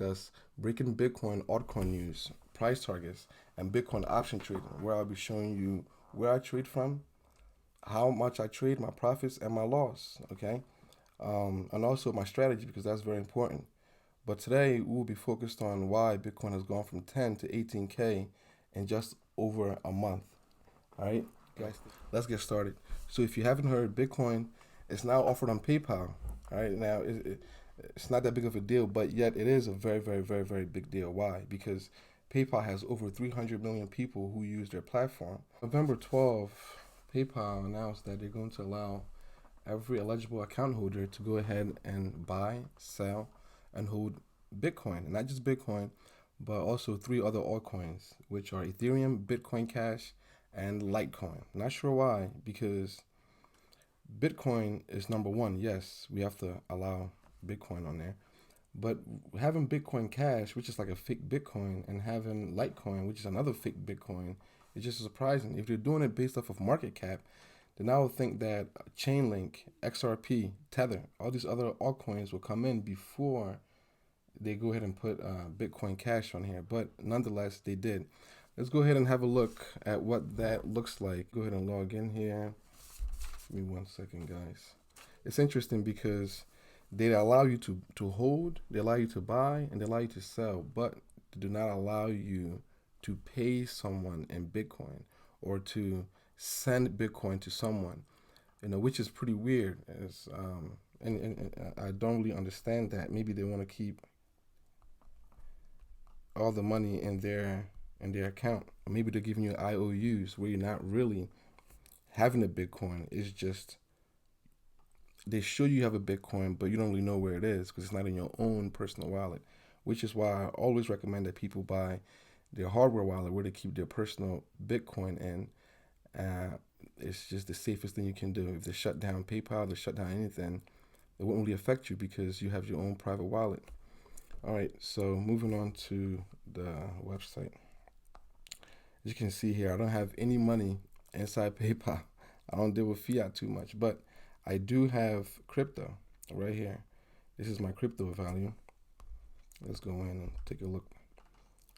discuss breaking Bitcoin altcoin news, price targets, and Bitcoin option trading, where I'll be showing you where I trade from, how much I trade, my profits, and my loss. Okay, and also my strategy because that's very important. But today we will be focused on why Bitcoin has gone from 10 to 18K in just over a month. All right, guys, let's get started. So if you haven't heard, Bitcoin is now offered on PayPal. All right, now it's not that big of a deal, but yet it is a very, very, very, very big deal. Why? Because PayPal has over 300 million people who use their platform. November 12th, PayPal announced that they're going to allow every eligible account holder to go ahead and buy, sell, and hold Bitcoin. And not just Bitcoin, but also three other altcoins, which are Ethereum, Bitcoin Cash, and Litecoin. Not sure why, because Bitcoin is number one. Yes, we have to allow Bitcoin on there. But having Bitcoin Cash, which is like a fake Bitcoin, and having Litecoin, which is another fake Bitcoin, is just surprising. If they're doing it based off of market cap, then I would think that Chainlink, XRP, Tether, all these other altcoins will come in before they go ahead and put Bitcoin Cash on here. But nonetheless, they did. Let's go ahead and have a look at what that looks like. Go ahead and log in here. Give me 1 second, guys. It's interesting because they allow you to hold, they allow you to buy, and they allow you to sell, but they do not allow you to pay someone in Bitcoin or to send Bitcoin to someone, which is pretty weird. And I don't really understand that. Maybe they want to keep all the money in their account. Or maybe they're giving you IOUs where you're not really having a Bitcoin. It's just they show you have a Bitcoin, but you don't really know where it is because it's not in your own personal wallet, which is why I always recommend that people buy their hardware wallet where they keep their personal Bitcoin in. It's just the safest thing you can do. If they shut down PayPal, they shut down anything, it won't really affect you because you have your own private wallet. All right, so moving on to the website. As you can see here, I don't have any money inside PayPal. I don't deal with fiat too much, but I do have crypto right here. This is my crypto value. Let's go in and take a look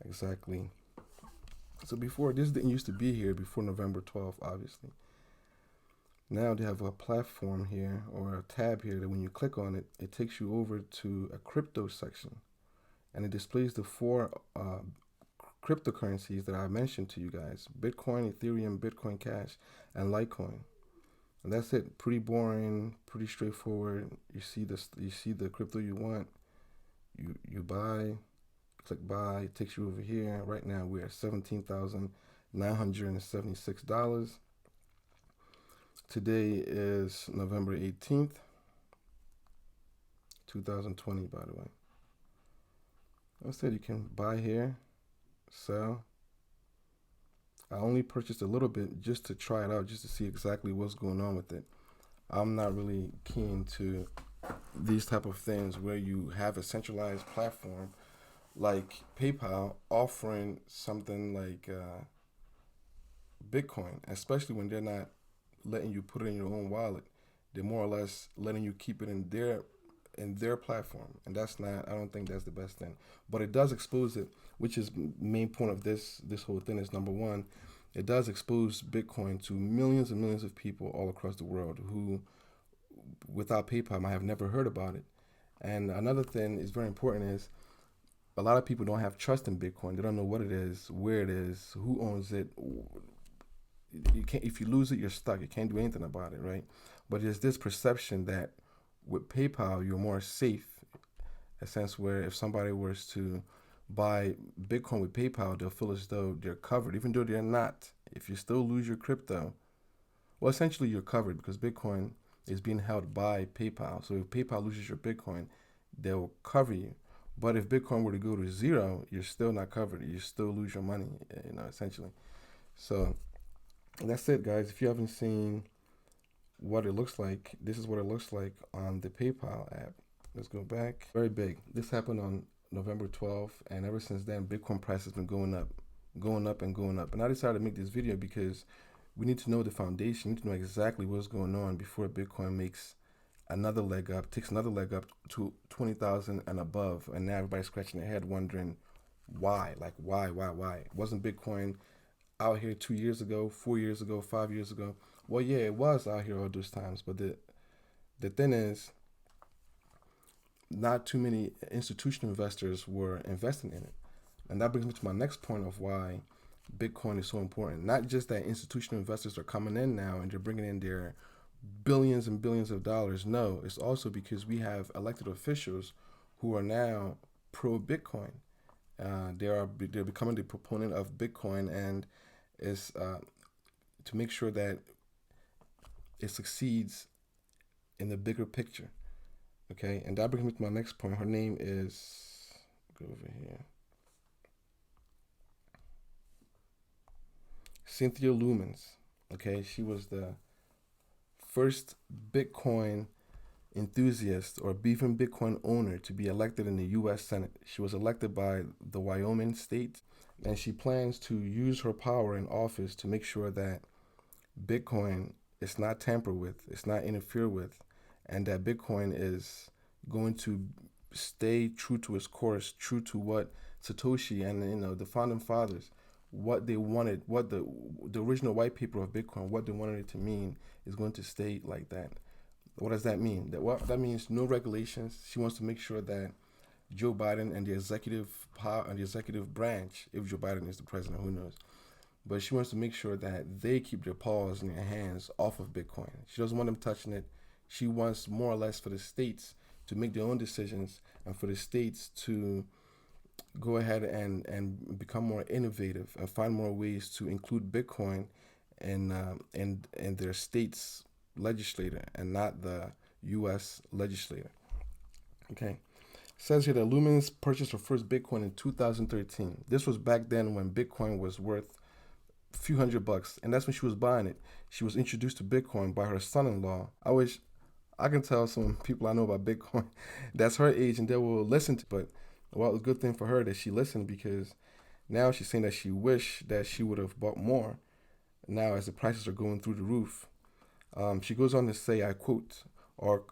exactly. So before, this didn't used to be here before November 12th, obviously. Now they have a platform here or a tab here that when you click on it, it takes you over to a crypto section. And it displays the four cryptocurrencies that I mentioned to you guys: Bitcoin, Ethereum, Bitcoin Cash, and Litecoin. And that's it. Pretty boring, pretty straightforward. You see the crypto you want. You buy, click buy, it takes you over here. Right now we're at $17,976. Today is November 18th, 2020, by the way. I said you can buy here, sell. I only purchased a little bit just to try it out, just to see exactly what's going on with it. I'm not really keen to these type of things where you have a centralized platform like PayPal offering something like Bitcoin, especially when they're not letting you put it in your own wallet. They're more or less letting you keep it in their platform, and that's not. I don't think that's the best thing. But it does expose it, which is main point of this whole thing is number one, it does expose Bitcoin to millions and millions of people all across the world who, without PayPal, might have never heard about it. And another thing is very important is a lot of people don't have trust in Bitcoin. They don't know what it is, where it is, who owns it. You can't. If you lose it, you're stuck. You can't do anything about it, right? But there's this perception that with PayPal, you're more safe. A sense where if somebody was to buy Bitcoin with PayPal, they'll feel as though they're covered, even though they're not. If you still lose your crypto, well, essentially you're covered because Bitcoin is being held by PayPal. So if PayPal loses your Bitcoin, they'll cover you. But if Bitcoin were to go to zero, you're still not covered. You still lose your money, essentially. So that's it, guys. If you haven't seen what it looks like, this is what it looks like on the PayPal app. Let's go back. Very big. This happened on November 12th, and ever since then, Bitcoin price has been going up, going up, and going up. And I decided to make this video because we need to know the foundation. We need to know exactly what's going on before Bitcoin makes another leg up, takes another leg up to 20,000 and above, and now everybody's scratching their head wondering why, like why? Wasn't Bitcoin out here 2 years ago, 4 years ago, 5 years ago? Well, yeah, it was out here all those times, but the thing is, not too many institutional investors were investing in it. And that brings me to my next point of why Bitcoin is so important. Not just that institutional investors are coming in now and they're bringing in their billions and billions of dollars. No, it's also because we have elected officials who are now pro Bitcoin. They're becoming the proponent of Bitcoin, and is to make sure that it succeeds in the bigger picture. Okay, and that brings me to my next point. Her name is, go over here, Cynthia Lumens. Okay, she was the first Bitcoin enthusiast or even Bitcoin owner to be elected in the U.S. Senate. She was elected by the Wyoming state, and she plans to use her power in office to make sure that Bitcoin is not tampered with, it's not interfered with, and that Bitcoin is going to stay true to its course, true to what Satoshi and the founding fathers, what they wanted, what the original white paper of Bitcoin, what they wanted it to mean, is going to stay like that. What does that mean? That means no regulations. She wants to make sure that Joe Biden and the executive power and the executive branch, if Joe Biden is the president, who knows? But she wants to make sure that they keep their paws and their hands off of Bitcoin. She doesn't want them touching it. She wants more or less for the states to make their own decisions and for the states to go ahead and become more innovative and find more ways to include Bitcoin in their state's legislator and not the U.S. legislator. Okay. It says here that Lumens purchased her first Bitcoin in 2013. This was back then when Bitcoin was worth a few $100, and that's when she was buying it. She was introduced to Bitcoin by her son-in-law. I can tell some people I know about Bitcoin that's her age and they will listen to, but well, a good thing for her that she listened, because now she's saying that she wished that she would have bought more now as the prices are going through the roof. She goes on to say, I quote, our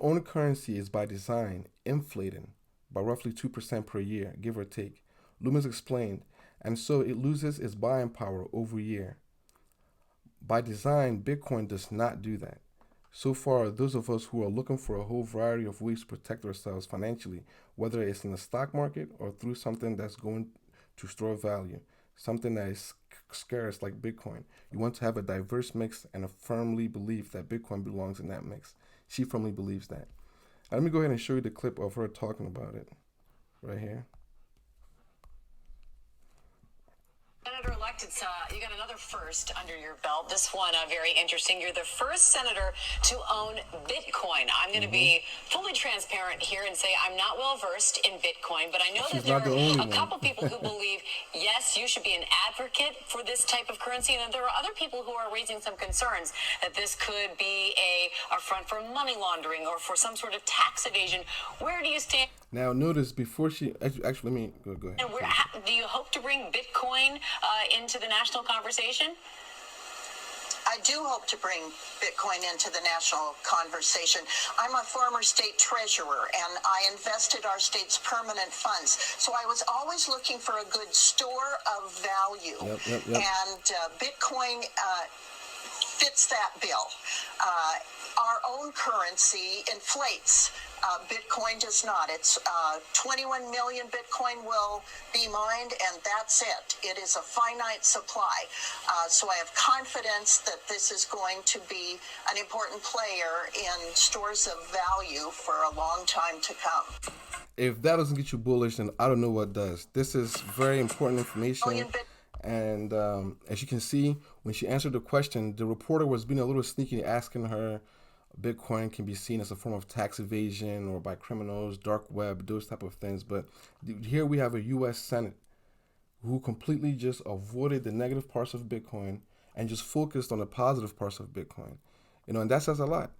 own currency is by design inflating by roughly 2% per year, give or take. Lumens explained, and so it loses its buying power over year. By design, Bitcoin does not do that. So far, those of us who are looking for a whole variety of ways to protect ourselves financially, whether it's in the stock market or through something that's going to store value, something that is scarce like Bitcoin, you want to have a diverse mix and a firmly belief that Bitcoin belongs in that mix. She firmly believes that. Let me go ahead and show you the clip of her talking about it right here. Senator-elect, you got another first under your belt. This one very interesting. You're the first senator to own Bitcoin. I'm going to be fully transparent here and say I'm not well versed in Bitcoin, but I know that there are a couple people who believe, yes, you should be an advocate for this type of currency, and then there are other people who are raising some concerns that this could be a front for money laundering or for some sort of tax evasion. Where do you stand? Now, notice before she actually, let me go ahead. And do you hope to bring Bitcoin into the national conversation? I do hope to bring Bitcoin into the national conversation. I'm a former state treasurer, and I invested our state's permanent funds. So I was always looking for a good store of value. Yep. And Bitcoin fits that bill. Our own currency inflates. Bitcoin does not. It's 21 million Bitcoin will be mined, and that's it. It is a finite supply. So I have confidence that this is going to be an important player in stores of value for a long time to come. If that doesn't get you bullish, then I don't know what does. This is very important information. And as you can see, when she answered the question, the reporter was being a little sneaky, asking her, Bitcoin can be seen as a form of tax evasion or by criminals, dark web, those type of things. But here we have a U.S. Senate who completely just avoided the negative parts of Bitcoin and just focused on the positive parts of Bitcoin. And that says a lot.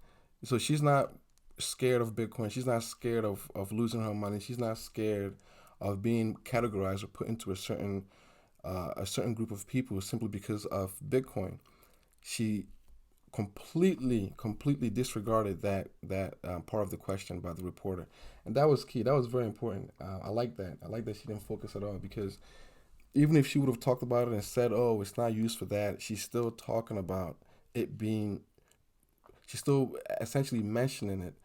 So she's not scared of Bitcoin. She's not scared of losing her money. She's not scared of being categorized or put into a certain group of people simply because of Bitcoin. She completely disregarded that part of the question by the reporter, and that was key. That was very important. I like that. I like that she didn't focus at all, because even if she would have talked about it and said, "Oh, it's not used for that," she's still talking about it being. She's still essentially mentioning it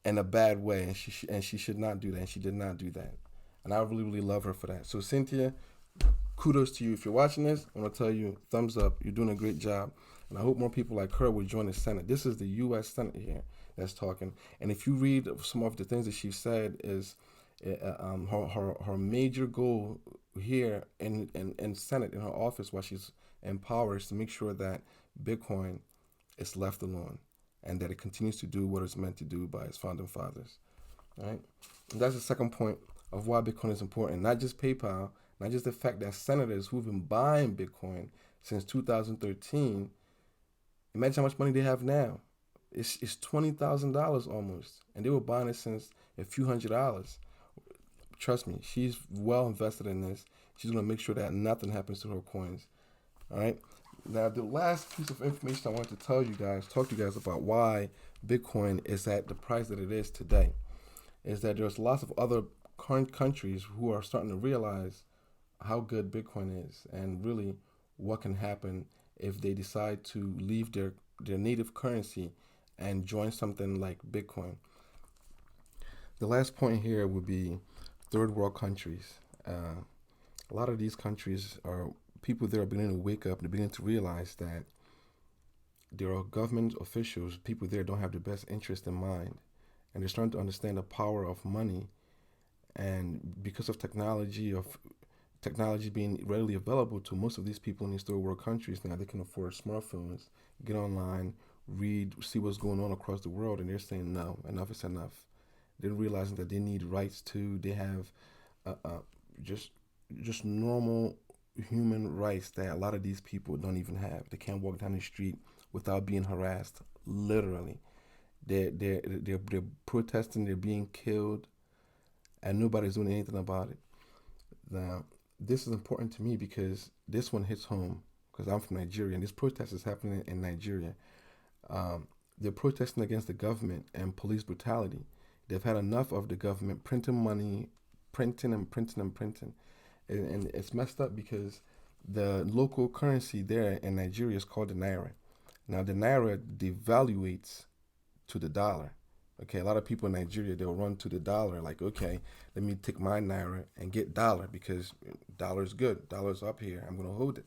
in a bad way, and she should not do that. And she did not do that, and I really love her for that. So Cynthia, kudos to you. If you're watching this, I want to tell you, thumbs up. You're doing a great job. And I hope more people like her will join the Senate. This is the U.S. Senate here that's talking. And if you read some of the things that she said, is her major goal here in Senate, in her office, while she's in power, is to make sure that Bitcoin is left alone and that it continues to do what it's meant to do by its founding fathers. All right? And that's the second point of why Bitcoin is important. Not just PayPal, not just the fact that senators who've been buying Bitcoin since 2013, imagine how much money they have now. It's $20,000 almost, and they were buying it since a few $100s. Trust me, she's well invested in this. She's gonna make sure that nothing happens to her coins. All right. Now, the last piece of information I wanted to talk to you guys about why Bitcoin is at the price that it is today, is that there's lots of other current countries who are starting to realize how good Bitcoin is, and really what can happen if they decide to leave their native currency and join something like Bitcoin. The last point here would be third world countries. A lot of these countries are people there are beginning to wake up. They're beginning to realize that there are government officials, people there don't have the best interest in mind, and they're starting to understand the power of money. And because of technology being readily available to most of these people in these third world countries now, they can afford smartphones, get online, read, see what's going on across the world, and they're saying no, enough is enough. They're realizing that they need rights too. They have just normal human rights that a lot of these people don't even have. They can't walk down the street without being harassed. Literally, they're protesting. They're being killed, and nobody's doing anything about it. Now, this is important to me because this one hits home, because I'm from Nigeria, and this protest is happening in Nigeria. They're protesting against the government and police brutality. They've had enough of the government printing money, printing. And it's messed up because the local currency there in Nigeria is called the Naira. Now, the Naira devaluates to the dollar. Okay, a lot of people in Nigeria, they'll run to the dollar like, okay, let me take my Naira and get dollar because dollar's good. Dollar's up here. I'm going to hold it.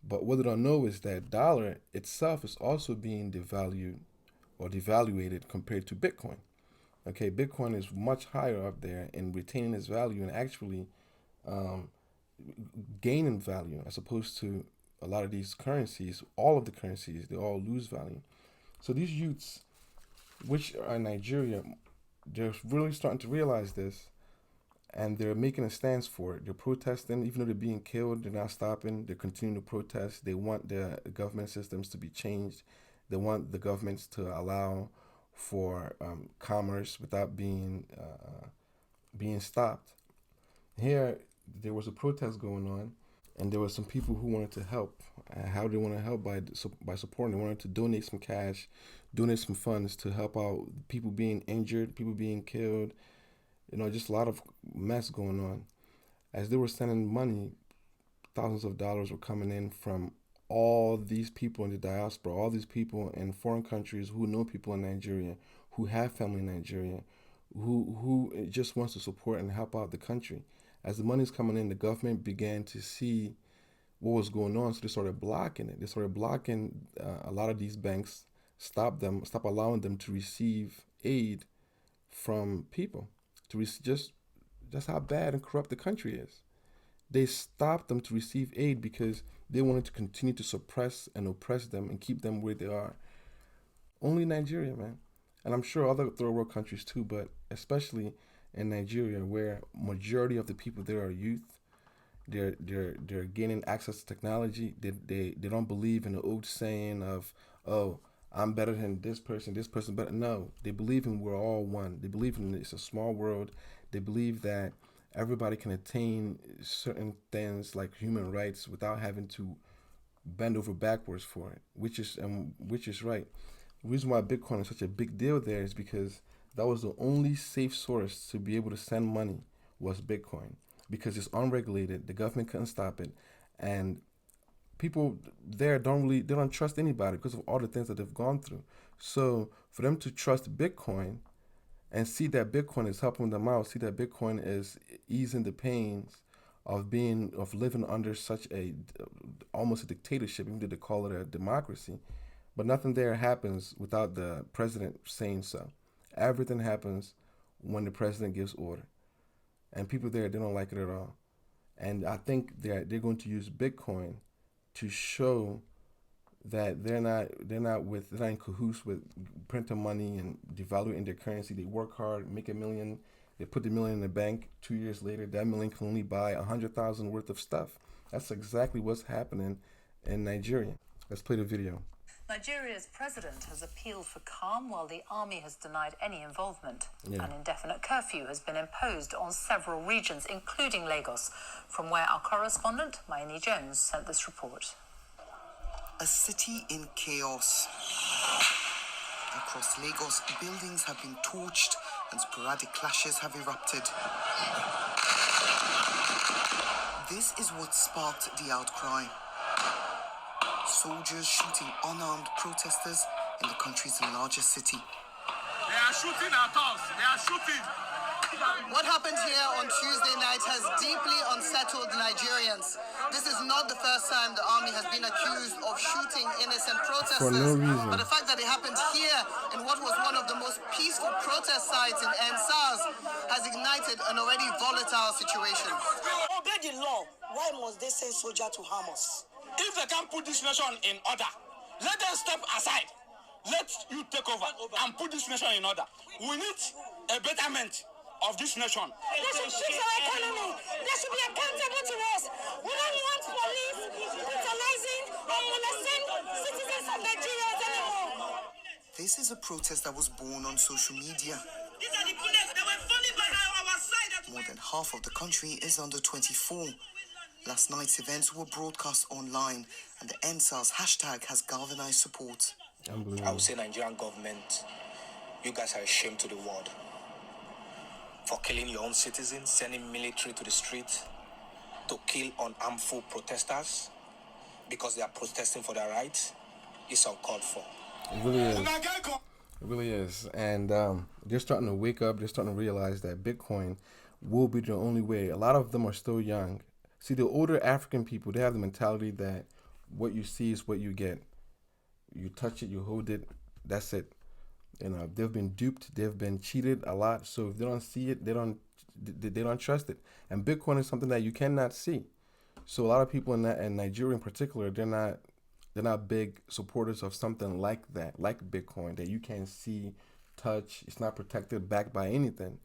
But what they don't know is that dollar itself is also being devalued or devaluated compared to Bitcoin. Okay, Bitcoin is much higher up there in retaining its value and actually gaining value, as opposed to a lot of these currencies. All of the currencies, they all lose value. So these youths, which are in Nigeria, they're really starting to realize this, and they're making a stance for it. They're protesting, even though they're being killed. They're not stopping. They're continuing to protest. They want the government systems to be changed. They want the governments to allow for commerce without being stopped. Here, there was a protest going on, and there were some people who wanted to help. How they want to help by supporting? They wanted to donate some cash, donate some funds to help out people being injured, people being killed. Just a lot of mess going on. As they were sending money, thousands of dollars were coming in from all these people in the diaspora, all these people in foreign countries who know people in Nigeria, who have family in Nigeria, who just wants to support and help out the country. As the money's coming in, the government began to see what was going on, so they started blocking it. They started blocking a lot of these banks, stop allowing them to receive aid from people. Just how bad and corrupt the country is. They stopped them to receive aid because they wanted to continue to suppress and oppress them and keep them where they are. Only Nigeria, man. And I'm sure other third world countries too, but especially in Nigeria, where majority of the people there are youth. They're gaining access to technology. They don't believe in the old saying of, oh, I'm better than this person better. No, they believe in we're all one. They believe in it's a small world. They believe that everybody can attain certain things like human rights without having to bend over backwards for it, which is right. The reason why Bitcoin is such a big deal there is because that was the only safe source to be able to send money was Bitcoin, because it's unregulated. The government couldn't stop it, and people there they don't trust anybody because of all the things that they've gone through. So for them to trust Bitcoin and see that Bitcoin is helping them out, see that Bitcoin is easing the pains of living under such a almost a dictatorship, even though they call it a democracy. But nothing there happens without the president saying so. Everything happens when the president gives order, and people there, they don't like it at all. And I think they're going to use Bitcoin to show that they're not in cahoots with printing money and devaluing their currency. They work hard, make a million, they put the million in the bank. 2 years later, that million can only buy 100,000 worth of stuff. That's exactly what's happening in Nigeria. Let's play the video. Nigeria's president has appealed for calm while the army has denied any involvement. Yeah. An indefinite curfew has been imposed on several regions, including Lagos, from where our correspondent, Mayeni Jones, sent this report. A city in chaos. Across Lagos, buildings have been torched and sporadic clashes have erupted. This is what sparked the outcry. Soldiers shooting unarmed protesters in the country's largest city. They are shooting at us. They are shooting. What happened here on Tuesday night has deeply unsettled Nigerians. This is not the first time the army has been accused of shooting innocent protesters. For no reason. But the fact that it happened here in what was one of the most peaceful protest sites in NSAS has ignited an already volatile situation. Obey the law. Why must they send soldiers to harm us? If they can't put this nation in order, let them step aside. Let you take over and put this nation in order. We need a betterment of this nation. They should fix our economy. They should be accountable to us. We don't want police brutalizing or molesting citizens of Nigeria anymore. This is a protest that was born on social media. These are the bullets. They were falling by our side. More than half of the country is under 24. Last night's events were broadcast online, and the NSAS hashtag has galvanized support. I would say Nigerian government, you guys are a shame to the world. For killing your own citizens, sending military to the street to kill unarmful protesters because they are protesting for their rights is uncalled for. It really is. It really is. And they're starting to wake up. They're starting to realize that Bitcoin will be the only way. A lot of them are still young. See, the older African people, they have the mentality that what you see is what you get. You touch it, you hold it, that's it. You know, they've been duped, they've been cheated a lot. So if they don't see it, they don't trust it. And Bitcoin is something that you cannot see. So a lot of people in Nigeria in particular, they're not big supporters of something like that, like Bitcoin, that you can't see, touch. It's not protected, backed by anything.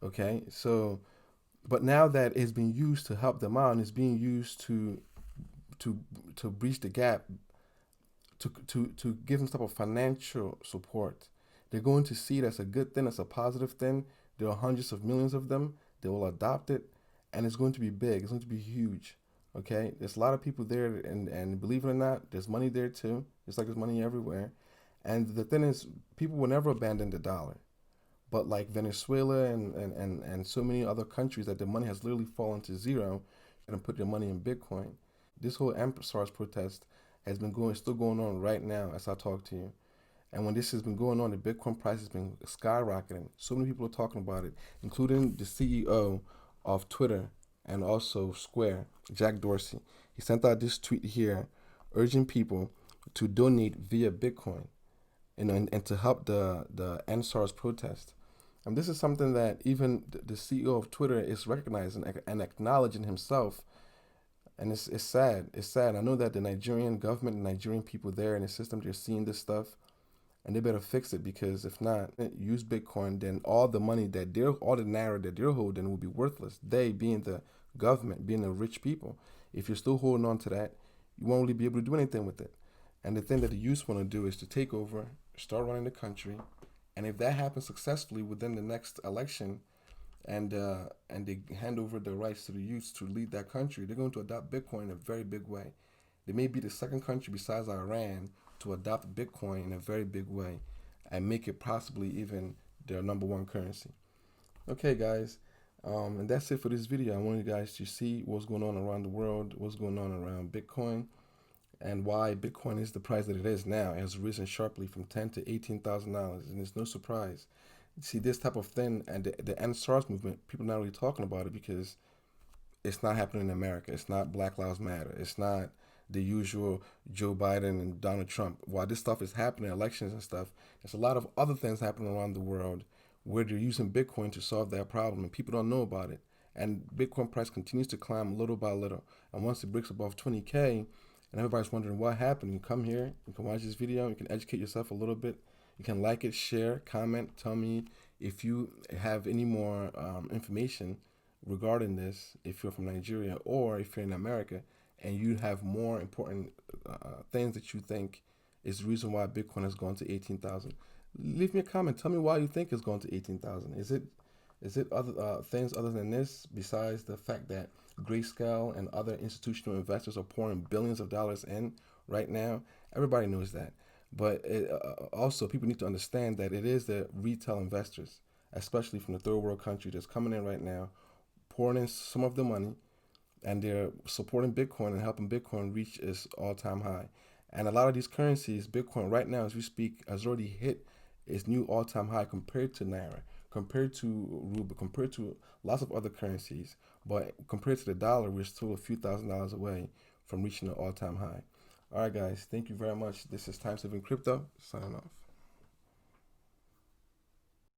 Okay, so. But now that it's being used to help them out, and it's being used to bridge the gap, to give them some type of financial support, they're going to see it as a good thing, as a positive thing. There are hundreds of millions of them. They will adopt it, and it's going to be big. It's going to be huge. Okay, there's a lot of people there, and believe it or not, there's money there too. It's like there's money everywhere. And the thing is, people will never abandon the dollar. But like Venezuela and so many other countries that the money has literally fallen to zero and put their money in Bitcoin. This whole EndSARS protest has been still going on right now as I talk to you. And when this has been going on, the Bitcoin price has been skyrocketing. So many people are talking about it, including the CEO of Twitter and also Square, Jack Dorsey. He sent out this tweet here urging people to donate via Bitcoin and to help the EndSARS protest. And this is something that even the CEO of Twitter is recognizing and acknowledging himself. And it's sad. It's sad. I know that the Nigerian government and Nigerian people there in the system, they're seeing this stuff. And they better fix it, because if not, use Bitcoin, then all the money all the naira that they're holding will be worthless. They being the government, being the rich people. If you're still holding on to that, you won't really be able to do anything with it. And the thing that the youth want to do is to take over, start running the country. And if that happens successfully within the next election, and they hand over the rights to the youth to lead that country, they're going to adopt Bitcoin in a very big way. They may be the second country besides Iran to adopt Bitcoin in a very big way and make it possibly even their #1 currency. Okay, guys, and that's it for this video. I want you guys to see what's going on around the world, what's going on around Bitcoin, and why Bitcoin is the price that it is now. It has risen sharply from $10,000 to $18,000, and it's no surprise. See, this type of thing and the End SARS movement, people are not really talking about it because it's not happening in America. It's not Black Lives Matter. It's not the usual Joe Biden and Donald Trump. While this stuff is happening, elections and stuff, there's a lot of other things happening around the world where they're using Bitcoin to solve that problem, and people don't know about it. And Bitcoin price continues to climb little by little. And once it breaks above 20K, and everybody's wondering what happened, you come here, you can watch this video, you can educate yourself a little bit, you can like it, share, comment, tell me if you have any more information regarding this, if you're from Nigeria or if you're in America and you have more important things that you think is the reason why Bitcoin has gone to 18,000. Leave me a comment. Tell me why you think it's going to 18,000. Is it other things other than this, besides the fact that Grayscale and other institutional investors are pouring billions of dollars in right now? Everybody knows that. But also, people need to understand that it is the retail investors, especially from the third world country, that's coming in right now, pouring in some of the money, and they're supporting Bitcoin and helping Bitcoin reach its all-time high. And a lot of these currencies, Bitcoin right now, as we speak, has already hit its new all-time high compared to Naira, compared to Ruble, compared to lots of other currencies. But compared to the dollar, we're still a few $1,000s away from reaching an all-time high. All right, guys, thank you very much. This is Time Saving Crypto, signing off.